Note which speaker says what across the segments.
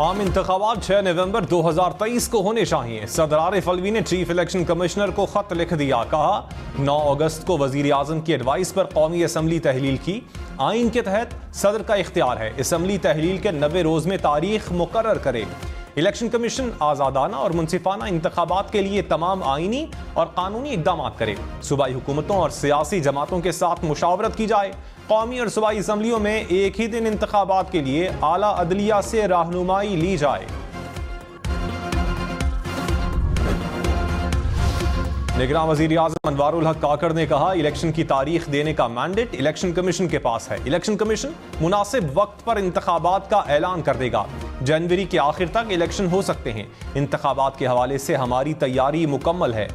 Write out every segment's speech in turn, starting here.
Speaker 1: आम इंतखाबात 6 नवंबर 2023 को होने चाहिए। सदर आरिफ अलवी ने चीफ इलेक्शन कमिश्नर को खत लिख दिया। कहा 9 अगस्त को वजीर आजम की एडवाइस पर कौमी असम्बली तहलील की। आइन के तहत सदर का इख्तियार है असम्बली तहलील के 90 रोज में तारीख मुकर्रर करे। इलेक्शन कमीशन आज़ादाना और मुनसिफाना इंतखाबात के लिए तमाम आइनी और कानूनी इकदाम करे। सूबाई हुकूमतों और सियासी जमातों के साथ मुशावरत की जाए। कौमी और सूबाई असम्बलियों में एक ही दिन इंतखाबात के लिए आला अदलिया से रहनुमाई ली जाए। निगरान वजीर आज़म अनवारुल हक काकड़ ने कहा इलेक्शन की तारीख देने का मैंडेट इलेक्शन कमीशन के पास है। इलेक्शन कमीशन मुनासिब वक्त पर इंतखाबात का ऐलान कर देगा। जनवरी के आखिर तक इलेक्शन हो सकते हैं। इंतखाबात के हवाले से हमारी तैयारी मुकम्मल है।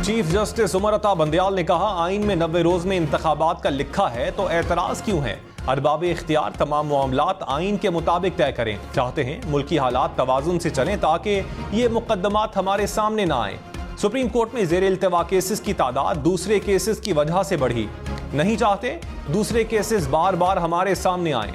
Speaker 1: चीफ जस्टिस उमर अता बंदयाल ने कहा आइन में 90 रोज में इंतखाबात का लिखा है तो एतराज क्यों है। अरबाब इख्तियार तमाम मामलात आइन के मुताबिक तय करें। चाहते हैं मुल्की हालात तवाजुन से चलें ताकि ये मुकदमात हमारे सामने ना आए। सुप्रीम कोर्ट में ज़ेर इल्तिवा केसेस की तादाद दूसरे केसेस की वजह से बढ़ी। नहीं चाहते दूसरे केसेस बार बार हमारे सामने आए।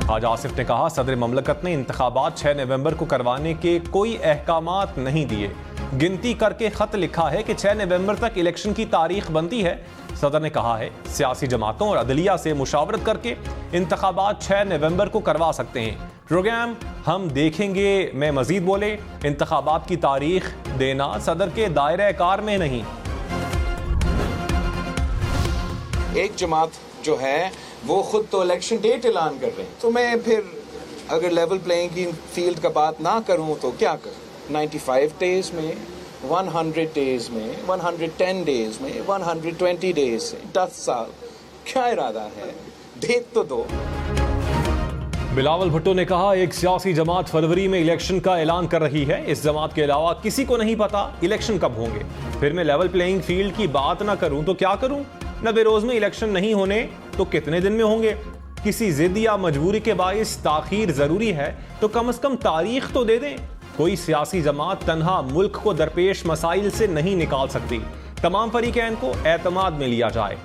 Speaker 1: हाज आसिफ ने कहा सदर ममलकत ने इंतखाबात 6 नवंबर को करवाने के कोई अहकामात नहीं दिए। गिनती करके खत लिखा है कि 6 नवंबर तक इलेक्शन की तारीख बनती है। सदर ने कहा है सियासी जमातों और अदलिया से मुशावरत करके इंतखाबात 6 नवंबर को करवा सकते हैं। प्रोग्राम हम देखेंगे में मजीद बोले इंतखाबात की तारीख देना सदर के दायरे कार में नहीं।
Speaker 2: एक जमात जो है वो खुद तो इलेक्शन डेट ऐलान कर रहे हैं, तो मैं फिर अगर लेवल प्लेइंग की फील्ड का बात ना करूं तो क्या करूं। 95 डेज में, 100 डेज में, 110 डेज में, 120 डेज से 10 साल क्या इरादा है, डेट तो दो।
Speaker 1: बिलावल भुट्टो ने कहा एक सियासी जमात फरवरी में इलेक्शन का ऐलान कर रही है। इस जमात के अलावा किसी को नहीं पता इलेक्शन कब होंगे। फिर मैं लेवल प्लेइंग फील्ड की बात ना करूं तो क्या करूं। 90 रोज में इलेक्शन नहीं होने तो कितने दिन में होंगे। किसी जिद या मजबूरी के बाइस ताखीर जरूरी है तो कम से कम तारीख तो दे दें। कोई सियासी जमात तन्हा मुल्क को दरपेश मसाइल से नहीं निकाल सकती। तमाम फरीकैन को एतमाद में लिया जाए।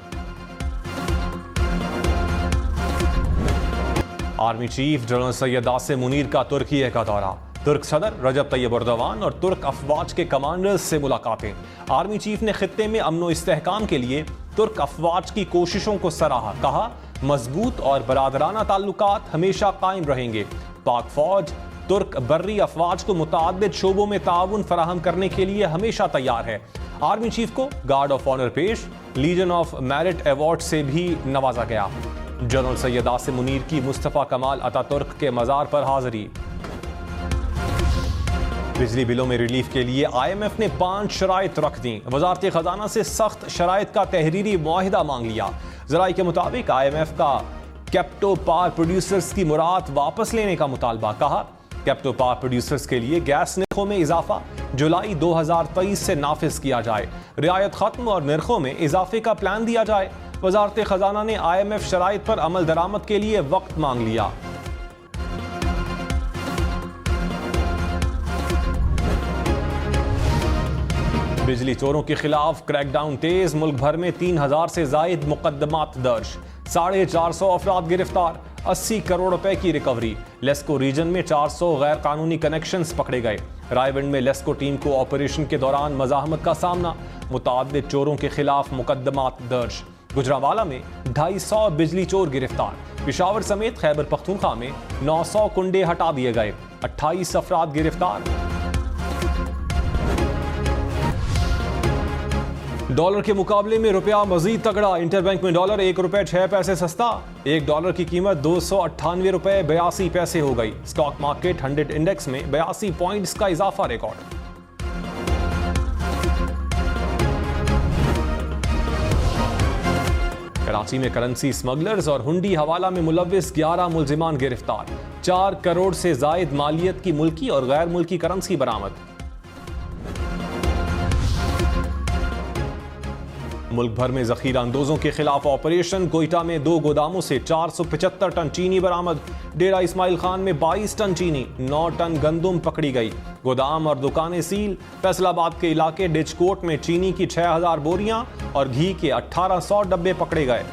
Speaker 1: Army chief general Syed Asim Munir का तुर्की का दौरा। तुर्क सदर रजब तैयब एर्दोगान और तुर्क अफवाज के कमांडर्स से मुलाकातें। आर्मी चीफ ने खित्ते में अमन व इस्तेहकाम के लिए तुर्क अफवाज की कोशिशों को सराहा। कहा मजबूत और बरादराना ताल्लुकात हमेशा कायम रहेंगे। पाक फौज तुर्क बर्री अफवाज को मुताअद्दिद शोबों में ताउन फराहम करने के लिए हमेशा तैयार है। आर्मी चीफ को गार्ड ऑफ ऑनर पेश, लीजन ऑफ मेरिट अवार्ड से भी नवाजा गया। जनरल सैयद आसिम मुनीर की मुस्तफ़ा कमाल अतातुर्क के मज़ार पर हाजिरी। बिजली बिलों में रिलीफ के लिए IMF ने 5 शराइत रख दी। वजारत खजाना से सख्त शराइत का तहरीरी मुआहिदा मांग लिया। जराई के मुताबिक IMF का कैप्टो पावर प्रोड्यूसर्स की मुराद वापस लेने का मुतालबा। कहा कैप्टो पावर प्रोड्यूसर्स के लिए गैस निर्खों में इजाफा जुलाई 2023 से नाफिज किया जाए। रियायत खत्म और निर्खों में इजाफे का प्लान दिया जाए। वजारत खजाना ने IMF शराइत पर अमल दरामद के लिए वक्त मांग लिया। बिजली चोरों के खिलाफ क्रैकडाउन तेज। मुल्क भर में 3000 से जायद मुकदमात दर्ज। 450 अफराद गिरफ्तार। 80 करोड़ रुपए की रिकवरी। लेस्को रीजन में 400 गैर कानूनी कनेक्शंस पकड़े गए। रायविंड में लेस्को टीम को ऑपरेशन के दौरान मज़ाहमत का सामना। मुताअद्दिद चोरों के खिलाफ मुकदमात दर्ज। गुजरावाला में 250 बिजली चोर गिरफ्तार। पिशावर समेत खैबर पख्तूनख्वा में 900 कुंडे हटा दिए गए। 28 अफराद गिरफ्तार। डॉलर के मुकाबले में रुपया मजीद तगड़ा। इंटरबैंक में डॉलर 1 रुपए 6 पैसे सस्ता। 1 डॉलर की कीमत 298 रुपए 82 पैसे हो गई। स्टॉक मार्केट 100 इंडेक्स में 82 पॉइंट्स का इजाफा रिकॉर्ड। कराची में करेंसी स्मगलर्स और हुंडी हवाला में मुलव्विस 11 मुल्जिमान गिरफ्तार। 4 करोड़ से जायद मालियत की मुल्की और गैर मुल्की करेंसी बरामद। मुल्क भर में जखीरा अंदोजों के खिलाफ ऑपरेशन। कोयटा में 2 गोदामों से 475 टन चीनी बरामद। डेरा इस्माइल खान में 22 टन चीनी, 9 टन गंदुम पकड़ी गई। गोदाम और दुकानें सील। फैसलाबाद के इलाके डिचकोट में चीनी की 6000 बोरियां और घी के 1800 डब्बे पकड़े गए।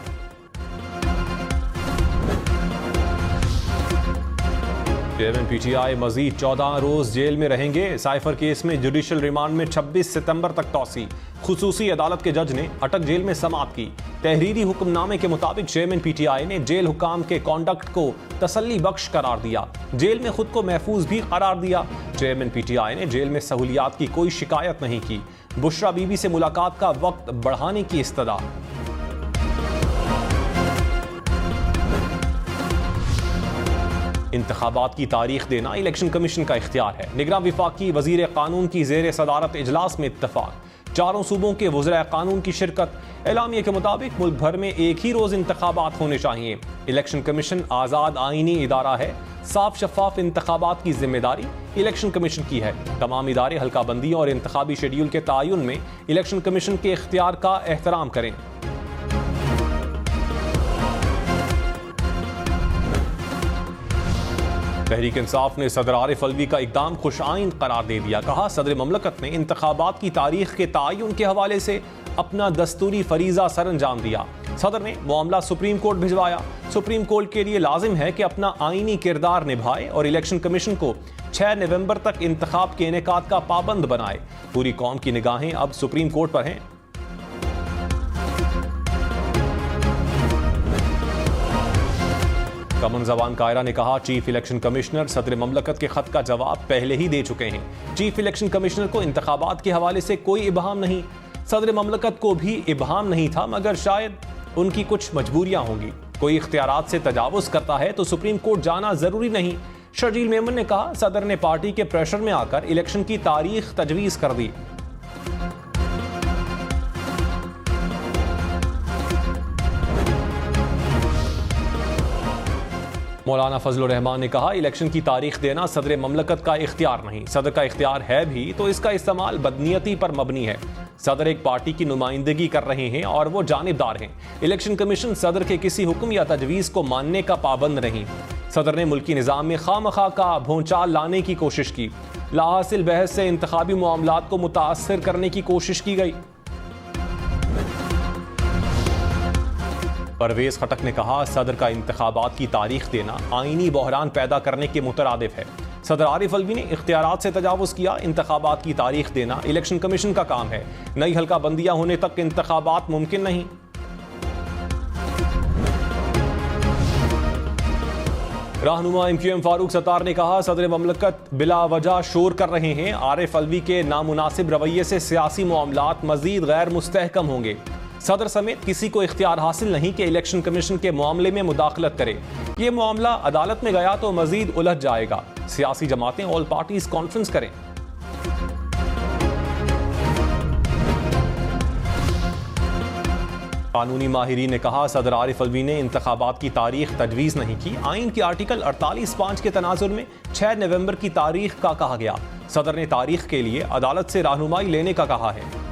Speaker 1: चेयरमैन पीटीआई मजीद 14 रोज जेल में रहेंगे। साइफर केस में जुडिशल रिमांड में 26 सितंबर तक तौसी। खुसूसी अदालत के जज ने अटक जेल में समाप्त की। तहरीरी हुक्मनामे के मुताबिक चेयरमैन पीटीआई ने जेल हुकाम के कॉन्डक्ट को तसल्ली बख्श करार दिया। जेल में खुद को महफूज भी करार दिया। चेयरमैन पीटीआई ने जेल में सहूलियात की कोई शिकायत नहीं की। बुशरा बीबी से मुलाकात का वक्त बढ़ाने की इस्तदा। इंतखाबात की तारीख देना इलेक्शन कमीशन का इख्तियार है। निगरान विफाकी वजीर कानून की जेर सदारत इजलास में इत्तफाक। चारों सूबों के वज़राए कानून की शिरकत। एलामिया के मुताबिक मुल्क भर में एक ही रोज इंतखाबात होने चाहिए। इलेक्शन कमीशन आज़ाद आईनी इदारा है। साफ शफाफ इंतखाबात की जिम्मेदारी इलेक्शन कमीशन की है। तमाम इदारे हल्का बंदी और इंतखाबी शेड्यूल के तयन में इलेक्शन कमीशन के इख्तियार का एहतराम करें। तहरीक इंसाफ ने सदर आरिफ अलवी का इकदाम खुशाइन करार दे दिया। कहा, सदर ममलकत ने इंतखाबात की तारीख के तयन के हवाले से अपना दस्तूरी फरीजा सर अंजाम दिया। सदर ने मामला सुप्रीम कोर्ट भिजवाया। सुप्रीम कोर्ट के लिए लाजिम है कि अपना आईनी किरदार निभाए और इलेक्शन कमीशन को 6 नवंबर तक इंतखाब के इनेकाद का पाबंद बनाए। पूरी कौम की निगाहें अब सुप्रीम कोर्ट पर हैं। कमन जबान कायरा ने कहा, चीफ इलेक्शन कमिश्नर सदर ममलकत के खत का जवाब पहले ही दे चुके हैं। चीफ इलेक्शन कमिश्नर को इंतखाबात के हवाले से कोई इबहाम नहीं। सदर ममलकत को भी इबहाम नहीं था, मगर शायद उनकी कुछ मजबूरियां होंगी। कोई इख्तियारात से तजावुज करता है तो सुप्रीम कोर्ट जाना जरूरी नहीं। शर्जील मेमन ने कहा, सदर ने पार्टी के प्रेशर में आकर इलेक्शन की तारीख तजवीज कर दी। मौलाना फजलुर रहमान ने कहा, इलेक्शन की तारीख देना सदर ममलकत का इख्तियार नहीं। सदर का इख्तियार है भी तो इसका इस्तेमाल बदनीयती पर मबनी है। सदर एक पार्टी की नुमाइंदगी कर रहे हैं और वो जानिबदार हैं। इलेक्शन कमीशन सदर के किसी हुक्म या तजवीज़ को मानने का पाबंद नहीं। सदर ने मुल्की निज़ाम में खामखा का भोंचाल लाने की कोशिश की। लाहासिल बहस से इंतखाबी मामलात को मुतासर करने की कोशिश की गई। परवेज खटक ने कहा, सदर का इंतखाबात की तारीख देना आईनी बहरान पैदा करने के मुतरादिफ है। सदर आरिफ अलवी ने इख्तियारात से तजावुज किया। इंतखाबात की तारीख देना इलेक्शन कमीशन का काम है। नई हल्का बंदियां होने तक इंतखाबात मुमकिन नहीं। रहनुमा MQM फारूक सत्तार ने कहा, सदर ममलकत बिला वजह शोर कर रहे हैं। आरिफ अलवी के नामुनासिब रवैये से सियासी मामलात मजीद गैर मुस्तहकम होंगे। सदर समेत किसी को इख्तियार हासिल नहीं कि इलेक्शन कमीशन के मामले में मुदाखलत करे। ये मामला अदालत में गया तो मजीद उलझ जाएगा। सियासी जमातें ऑल पार्टीज कॉन्फ्रेंस करें। कानूनी माहिरीन ने कहा, सदर आरिफ अलवी ने इंतखाबात की तारीख तजवीज़ नहीं की। आइन के आर्टिकल 48(5) के तनाजुर में 6 नवंबर की तारीख का कहा गया। सदर ने तारीख के लिए अदालत से रहनुमाई लेने का कहा है।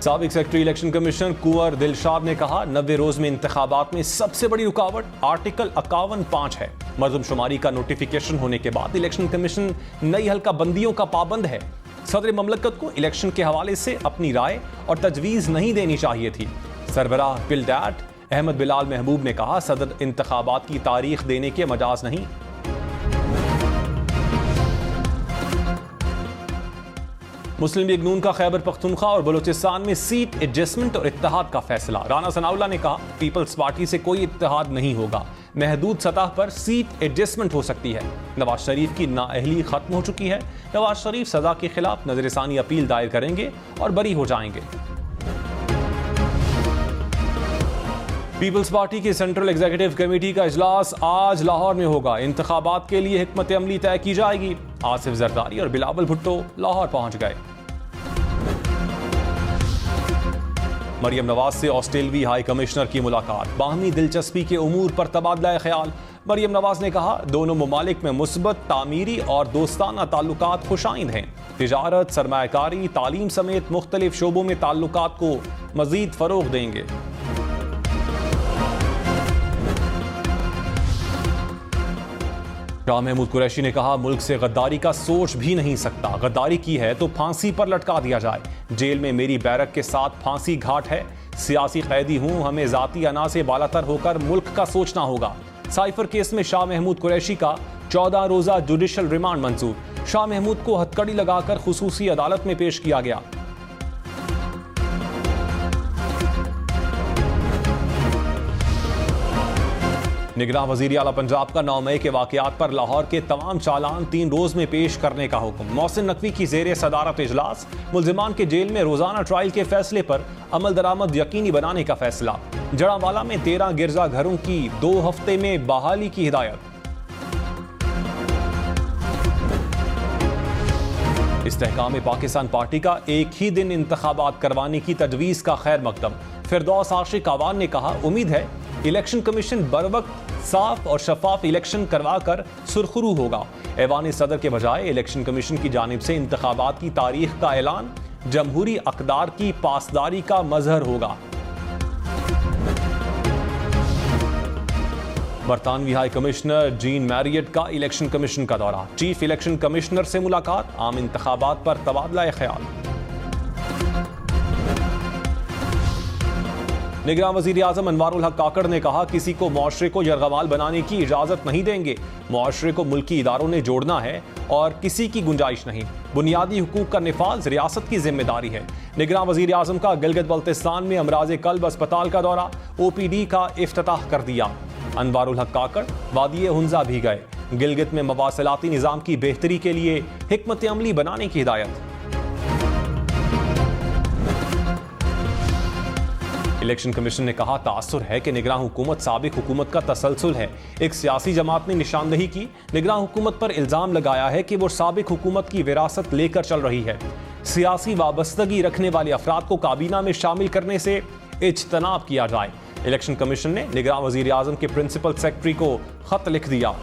Speaker 1: साबिक सेक्रेटरी इलेक्शन कमीशनर कुंवर दिलशाद ने कहा, 90 रोज में इंतखाबात में सबसे बड़ी रुकावट आर्टिकल 51(5) है। मर्दमशुमारी का नोटिफिकेशन होने के बाद इलेक्शन कमीशन नई हल्का बंदियों का पाबंद है। सदर ममलकत को इलेक्शन के हवाले से अपनी राय और तजवीज़ नहीं देनी चाहिए थी। सरबराह पिलडैट अहमद बिलाल महबूब ने कहा, सदर इंतखाबात की तारीख देने के मजाज नहीं। मुस्लिम लीग नून का खैबर पख्तूनख्वा और बलूचिस्तान में सीट एडजस्टमेंट और इत्तेहाद का फैसला। राना सनाउल्लाह ने कहा, पीपल्स पार्टी से कोई इत्तेहाद नहीं होगा। महदूद सतह पर सीट एडजस्टमेंट हो सकती है। नवाज शरीफ की नाअहली खत्म हो चुकी है। नवाज शरीफ सजा के खिलाफ नजरसानी अपील दायर करेंगे और बरी हो जाएंगे। पीपल्स पार्टी की सेंट्रल एग्जीक्यूटिव कमेटी का इजलास आज लाहौर में होगा। इंतखाबात के लिए हिकमत अमली तय की जाएगी। आसिफ जरदारी और बिलावल भुट्टो लाहौर पहुंच गए। मरियम नवाज से ऑस्ट्रेलवी हाई कमिश्नर की मुलाकात, बाहमी दिलचस्पी के उमूर पर तबादला ख्याल। मरियम नवाज ने कहा, दोनों ममालिक में मुस्बत तामीरी और दोस्ताना ताल्लुकात खुशाइंद हैं। तिजारत, सरमायाकारी, तालीम समेत मुख्तलिफ शोबों में ताल्लुकात को मजीद फरोग देंगे। शाह महमूद कुरैशी ने कहा, मुल्क से गद्दारी का सोच भी नहीं सकता। गद्दारी की है तो फांसी पर लटका दिया जाए। जेल में मेरी बैरक के साथ फांसी घाट है। सियासी कैदी हूं, हमें जाती अना से बालातर होकर मुल्क का सोचना होगा। साइफर केस में शाह महमूद कुरैशी का 14 रोजा जुडिशल रिमांड मंजूर। शाह महमूद को हथकड़ी लगाकर खुसूसी अदालत में पेश किया गया। निगरान वजीर आला पंजाब का 9 मई के वाकयात पर लाहौर के तमाम चालान 3 रोज में पेश करने का हुक्म। मोहसिन नकवी की जेर सदारत इजलास। मुल्जिमान के जेल में रोजाना ट्रायल के फैसले पर अमल दरामद यकीनी बनाने का फैसला। जड़ावाला में 13 गिरजा घरों की 2 हफ्ते में बहाली की हिदायत। इस्तेहकाम पाकिस्तान पार्टी का एक ही दिन इंतखाबात करवाने की तजवीज़ का खैर मकदम। फिरदौस आशिक आवान ने कहा, उम्मीद है इलेक्शन कमीशन बरवक्त साफ और शफाफ इलेक्शन करवा कर सुरखरू होगा। ऐवान सदर के बजाय इलेक्शन कमीशन की जानिब से इंतखाबात की तारीख का ऐलान जमहूरी अक़दार की पासदारी का मजहर होगा। बरतानवी हाई कमिश्नर जीन मैरियट का इलेक्शन कमीशन का दौरा। चीफ इलेक्शन कमिश्नर से मुलाकात। आम इंतखाबात पर तबादला ख्याल। निगरान वजीर आजम अनवारुल हक काकड़ ने कहा, किसी को मुआशरे को यरगमाल बनाने की इजाजत नहीं देंगे। मुआशरे को मुल्की इदारों ने जोड़ना है और किसी की गुंजाइश नहीं। बुनियादी हुकूक का निफाज रियासत की जिम्मेदारी है। निगरान वजीर आजम का गिलगित बल्तिस्तान में अमराज कल्ब अस्पताल का दौरा। OPD का इफ्तिताह कर दिया। अनवारुल हक काकड़ वादी हुंजा भी गए। गिलगित में मवासिलाती निज़ाम की बेहतरी के लिए हिकमत अमली बनाने की हिदायत। इलेक्शन कमीशन ने कहा, तासुर है कि निगरान हुकूमत साबिक हुकूमत का तसलसल है। एक सियासी जमात ने निशानदही की, निगरान हुकूमत पर इल्जाम लगाया है कि वो साबिक हुकूमत की विरासत लेकर चल रही है। सियासी वाबस्तगी रखने वाले अफराद को काबीना में शामिल करने से इज्तनाब किया जाए। इलेक्शन कमीशन ने निगरान वजीर आजम के प्रिंसिपल सेक्रेटरी को खत लिख दिया।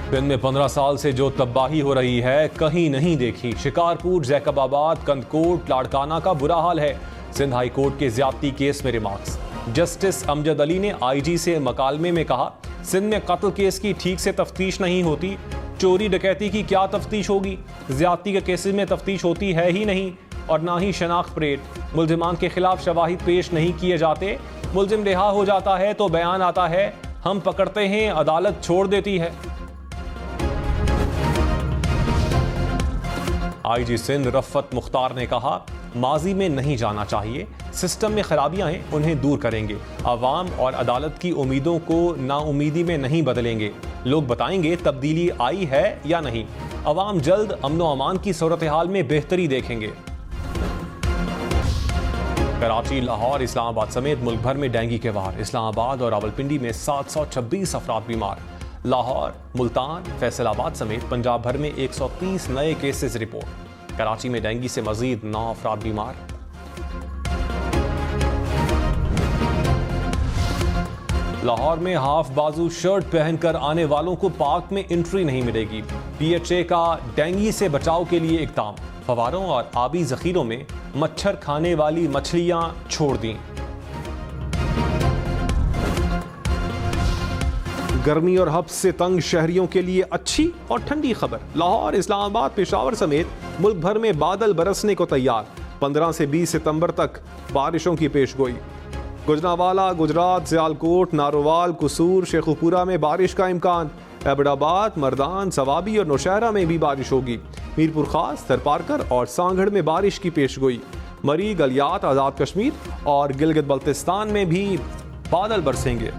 Speaker 1: सिंध में 15 साल से जो तबाही हो रही है कहीं नहीं देखी। शिकारपुर, जैकबाबाद, कंदकोट, लाड़काना का बुरा हाल है। सिंध हाई कोर्ट के ज्यादती केस में रिमार्क्स। जस्टिस अमजद अली ने IG से मकालमे में कहा, सिंध में कत्ल केस की ठीक से तफ्तीश नहीं होती। चोरी डकैती की क्या तफ्तीश होगी? ज्यादती के केसेस में तफ्तीश होती है ही नहीं और ना ही शनाख्त परेड। मुल्जिमान के खिलाफ शवाहिद पेश नहीं किए जाते। मुल्जिम रिहा हो जाता है तो बयान आता है, हम पकड़ते हैं, अदालत छोड़ देती है। IG सिंध रफ़त मुख्तार ने कहा, माजी में नहीं जाना चाहिए। सिस्टम में खराबियां हैं, उन्हें दूर करेंगे। अवाम और अदालत की उम्मीदों को नाउमीदी में नहीं बदलेंगे। लोग बताएंगे तब्दीली आई है या नहीं। अवाम जल्द अमनो अमान की सूरत हाल में बेहतरी देखेंगे। कराची, लाहौर, इस्लामाबाद समेत मुल्क भर में डेंगू के वार। इस्लामाबाद और रावलपिंडी में 726 अफराद बीमार। लाहौर, मुल्तान, फैसलाबाद समेत पंजाब भर में 130 नए केसेस रिपोर्ट। कराची में डेंगू से मजीद 9 अफराद बीमार। लाहौर में हाफ बाजू शर्ट पहनकर आने वालों को पार्क में एंट्री नहीं मिलेगी। PHA का डेंगू से बचाव के लिए इक़दाम। फवारों और आबी जखीरों में मच्छर खाने वाली मछलियां छोड़ दी। गर्मी और हब्स से तंग शहरियों के लिए अच्छी और ठंडी खबर। लाहौर, इस्लामाबाद, पेशावर समेत मुल्क भर में बादल बरसने को तैयार। 15 से 20 सितंबर तक बारिशों की पेशगोई। गुजरावाला, गुजरात, सियालकोट, नारोवाल, कुसूर, शेखुपुरा में बारिश का इम्कान। एबटाबाद, मर्दान, सवाबी और नौशहरा में भी बारिश होगी। मीरपुर खास, थरपारकर और सांगढ़ में बारिश की पेशगोई। मरी, गलियात, आज़ाद कश्मीर और गिलगित बल्तिस्तान में भी बादल बरसेंगे।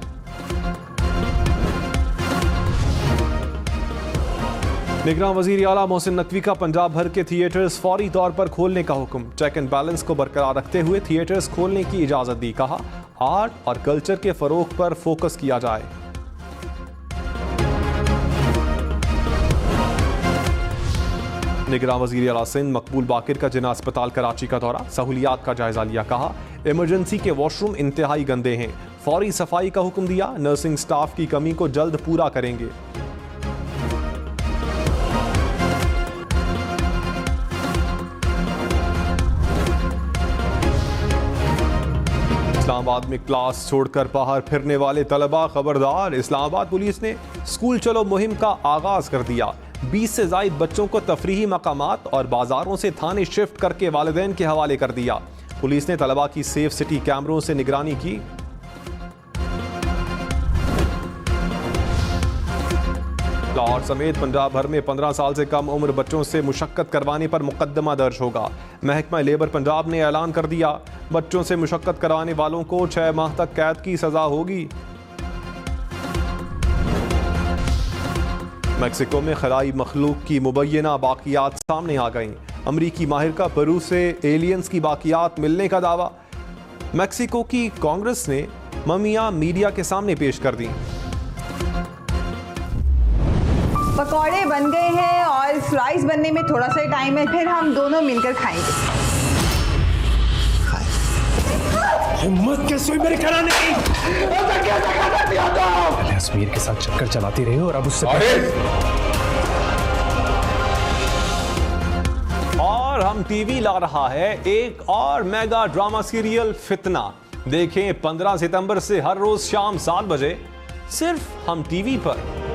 Speaker 1: निगरान वजीर आला मोहसिन नकवी का पंजाब भर के थिएटर्स फौरी तौर पर खोलने का हुक्म। चेक एंड बैलेंस को बरकरार रखते हुए थिएटर्स खोलने की इजाजत दी। कहा, आर्ट और कल्चर के फरोग पर फोकस किया जाए। निगरान वज़ीर आला सिंध मकबूल बाकिर का जिना अस्पताल कराची का दौरा, सहूलियात का जायजा लिया। कहा इमरजेंसी के वॉशरूम इंतहाई गंदे हैं, फौरी सफाई का हुक्म दिया। नर्सिंग स्टाफ की कमी को जल्द पूरा करेंगे। इस्लामाबाद में क्लास छोड़कर बाहर फिरने वाले तलबा खबरदार। इस्लामाबाद पुलिस ने स्कूल चलो मुहिम का आगाज कर दिया। 20 से ज़ायद बच्चों को तफरीही मकामात और बाजारों से थाने शिफ्ट करके वालिदैन के हवाले कर दिया। पुलिस ने तलबा की सेफ सिटी कैमरों से निगरानी की। लाहौर समेत पंजाब भर में 15 साल से कम उम्र बच्चों से मुशक्कत करवाने पर मुकदमा दर्ज होगा। महकमा लेबर पंजाब ने ऐलान कर दिया, बच्चों से मुशक्कत करवाने वालों को 6 माह तक कैद की सजा होगी। मैक्सिको में खलाई मखलूक की मुबैना बाकियात सामने आ गईं। अमरीकी माहिर का पेरू से एलियंस की बाकियात मिलने का दावा। मैक्सिको की कांग्रेस ने ममियां मीडिया के सामने पेश कर दी।
Speaker 3: पकौड़े बन गए हैं और फ्राइज बनने में थोड़ा सा टाइम है, फिर हम दोनों मिलकर खाएंगे।
Speaker 4: हिम्मत कैसे हुई मेरे कराने की? पहले अजमेर के साथ चक्कर चलाती रही और अब उससे
Speaker 1: और हम टीवी ला रहा है एक और मेगा ड्रामा सीरियल फितना। देखें 15 सितंबर से हर रोज शाम 7 बजे सिर्फ हम टीवी पर।